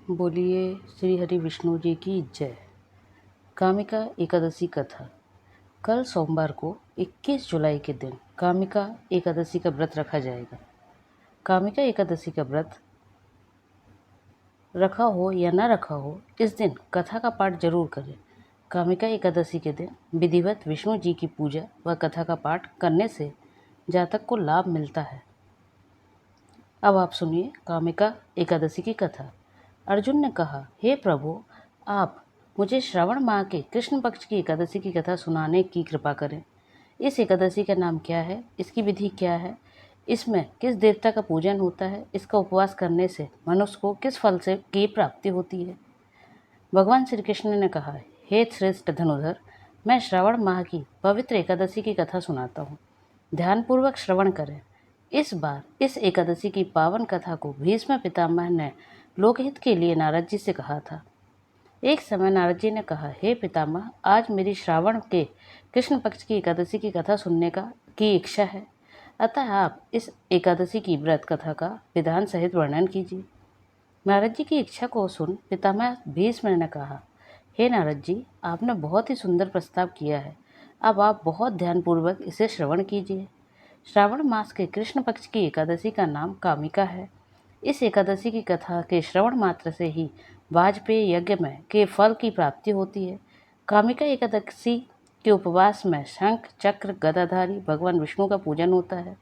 बोलिए श्री हरि विष्णु जी की जय। कामिका एकादशी कथा। कल सोमवार को 21 जुलाई के दिन कामिका एकादशी का व्रत रखा जाएगा। कामिका एकादशी का व्रत रखा हो या न रखा हो, इस दिन कथा का पाठ जरूर करें। कामिका एकादशी के दिन विधिवत विष्णु जी की पूजा व कथा का पाठ करने से जातक को लाभ मिलता है। अब आप सुनिए कामिका एकादशी की कथा। अर्जुन ने कहा, हे प्रभु, आप मुझे श्रावण माह के कृष्ण पक्ष की एकादशी की कथा सुनाने की कृपा करें। इस एकादशी का नाम क्या है? इसकी विधि क्या है? इसमें किस देवता का पूजन होता है? इसका उपवास करने से मनुष्य को किस फल से की प्राप्ति होती है? भगवान श्री कृष्ण ने कहा, हे श्रेष्ठ धनुधर, मैं श्रावण माह की पवित्र एकादशी की कथा सुनाता हूँ। ध्यानपूर्वक श्रवण करें। इस बार इस एकादशी की पावन कथा को भीष्म पितामह ने लोकहित के लिए नारद जी से कहा था। एक समय नारद जी ने कहा, हे पितामह, आज मेरी श्रावण के कृष्ण पक्ष की एकादशी की कथा सुनने की इच्छा है, अतः आप इस एकादशी की व्रत कथा का विधान सहित वर्णन कीजिए। नारद जी की इच्छा को सुन पितामह भीष्म ने कहा, हे नारद जी, आपने बहुत ही सुंदर प्रस्ताव किया है। अब आप बहुत ध्यानपूर्वक इसे श्रवण कीजिए। श्रावण मास के कृष्ण पक्ष की एकादशी का नाम कामिका है। इस एकादशी की कथा के श्रवण मात्र से ही वाजपेयी यज्ञ में के फल की प्राप्ति होती है। कामिका एकादशी के उपवास में शंख चक्र गदाधारी भगवान विष्णु का पूजन होता है।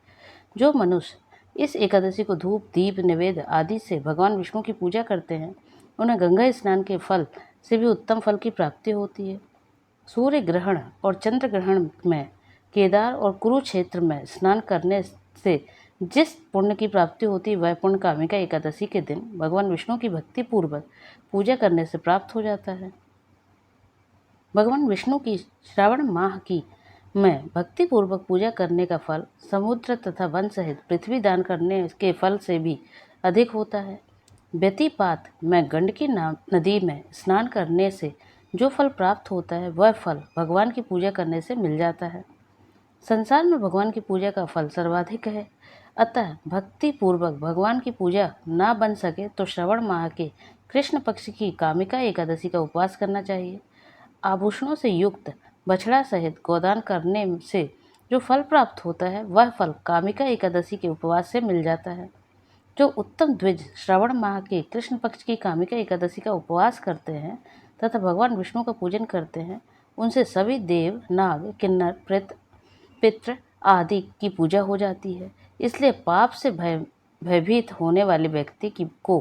जो मनुष्य इस एकादशी को धूप दीप निवेद आदि से भगवान विष्णु की पूजा करते हैं, उन्हें गंगा स्नान के फल से भी उत्तम फल की प्राप्ति होती है। सूर्य ग्रहण और चंद्र ग्रहण में केदार और कुरुक्षेत्र में स्नान करने से जिस पुण्य की प्राप्ति होती है, वह पुण्य कामिका एकादशी के दिन भगवान विष्णु की भक्ति पूर्वक पूजा करने से प्राप्त हो जाता है। भगवान विष्णु की श्रावण माह की में भक्ति पूर्वक पूजा करने का फल समुद्र तथा वन सहित पृथ्वी दान करने के फल से भी अधिक होता है। व्यतिपात में गंडकी नदी में स्नान करने से जो फल प्राप्त होता है, वह फल भगवान की पूजा करने से मिल जाता है। संसार में भगवान की पूजा का फल सर्वाधिक है, अतः भक्ति पूर्वक भगवान की पूजा ना बन सके तो श्रवण माह के कृष्ण पक्ष की कामिका एकादशी का उपवास करना चाहिए। आभूषणों से युक्त बछड़ा सहित गोदान करने से जो फल प्राप्त होता है, वह फल कामिका एकादशी के उपवास से मिल जाता है। जो उत्तम द्विज श्रावण माह के कृष्ण पक्ष की कामिका एकादशी का उपवास करते हैं तथा भगवान विष्णु का पूजन करते हैं, उनसे सभी देव नाग किन्नर प्रेत पितृ आदि की पूजा हो जाती है। इसलिए पाप से भयभीत होने वाले व्यक्ति को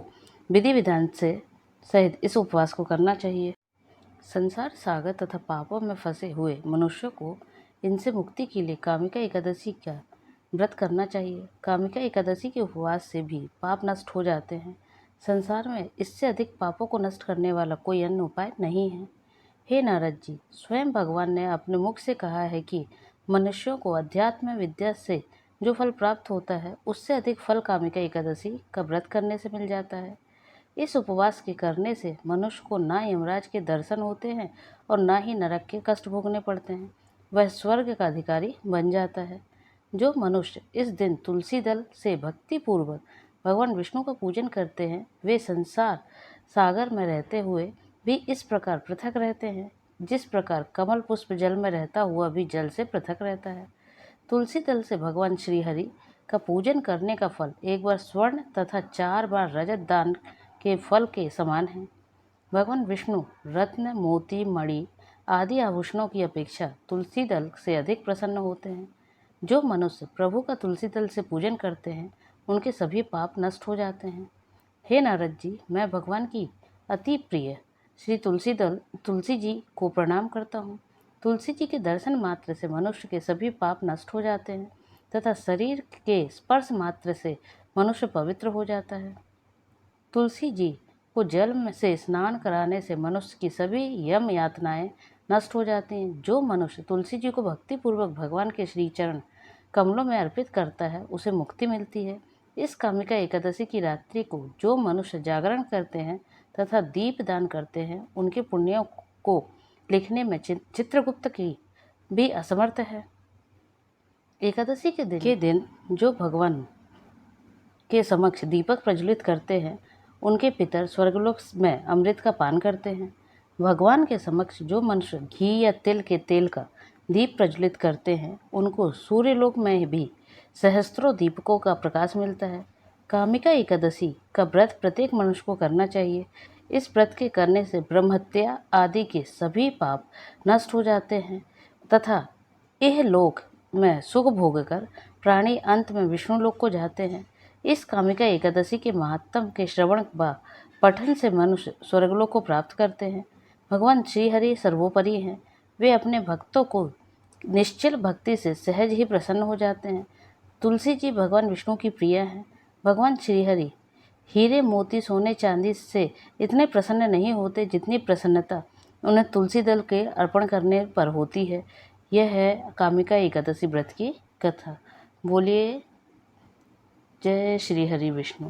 विधि विधान से सहित इस उपवास को करना चाहिए। संसार सागर तथा पापों में फंसे हुए मनुष्यों को इनसे मुक्ति के लिए कामिका एकादशी का व्रत करना चाहिए। कामिका एकादशी के उपवास से भी पाप नष्ट हो जाते हैं। संसार में इससे अधिक पापों को नष्ट करने वाला कोई अन्य उपाय नहीं है। हे नारद जी, स्वयं भगवान ने अपने मुख से कहा है कि मनुष्यों को अध्यात्म विद्या से जो फल प्राप्त होता है, उससे अधिक फल कामिका एकादशी का व्रत करने से मिल जाता है। इस उपवास के करने से मनुष्य को ना यमराज के दर्शन होते हैं और ना ही नरक के कष्ट भोगने पड़ते हैं। वह स्वर्ग का अधिकारी बन जाता है। जो मनुष्य इस दिन तुलसी दल से भक्ति पूर्वक भगवान विष्णु का पूजन करते हैं, वे संसार सागर में रहते हुए भी इस प्रकार पृथक रहते हैं, जिस प्रकार कमल पुष्प जल में रहता हुआ भी जल से पृथक रहता है। तुलसी दल से भगवान श्री हरि का पूजन करने का फल एक बार स्वर्ण तथा 4 बार रजत दान के फल के समान है। भगवान विष्णु रत्न मोती मणि आदि आभूषणों की अपेक्षा तुलसी दल से अधिक प्रसन्न होते हैं। जो मनुष्य प्रभु का तुलसी दल से पूजन करते हैं, उनके सभी पाप नष्ट हो जाते हैं। हे नारद जी, मैं भगवान की अति प्रिय श्री तुलसी जी को प्रणाम करता हूँ। तुलसी जी के दर्शन मात्र से मनुष्य के सभी पाप नष्ट हो जाते हैं तथा शरीर के स्पर्श मात्र से मनुष्य पवित्र हो जाता है। तुलसी जी को जल में से स्नान कराने से मनुष्य की सभी यम यातनाएं नष्ट हो जाती हैं। जो मनुष्य तुलसी जी को भक्तिपूर्वक भगवान के श्री चरण कमलों में अर्पित करता है, उसे मुक्ति मिलती है। इस कामिका एकादशी की रात्रि को जो मनुष्य जागरण करते हैं तथा दीप दान करते हैं, उनके पुण्यों को लिखने में चित्रगुप्त की भी असमर्थ है। एकादशी के दिन जो भगवान के समक्ष दीपक प्रज्वलित करते हैं, उनके पितर स्वर्गलोक में अमृत का पान करते हैं। भगवान के समक्ष जो मनुष्य घी या तिल के तेल का दीप प्रज्वलित करते हैं, उनको सूर्यलोक में भी सहस्त्रों दीपकों का प्रकाश मिलता है। कामिका एकादशी का व्रत प्रत्येक मनुष्य को करना चाहिए। इस व्रत के करने से ब्रह्महत्या आदि के सभी पाप नष्ट हो जाते हैं तथा यह लोक में सुख भोगकर प्राणी अंत में विष्णु लोक को जाते हैं। इस कामिका एकादशी के महात्म के श्रवण व पठन से मनुष्य स्वर्गलोक को प्राप्त करते हैं। भगवान श्रीहरि सर्वोपरि हैं। वे अपने भक्तों को निश्चल भक्ति से सहज ही प्रसन्न हो जाते हैं। तुलसी जी भगवान विष्णु की प्रिय हैं। भगवान श्रीहरि हीरे मोती सोने चांदी से इतने प्रसन्न नहीं होते जितनी प्रसन्नता उन्हें तुलसी दल के अर्पण करने पर होती है। यह है कामिका एकादशी व्रत की कथा। बोलिए जय श्री हरि विष्णु।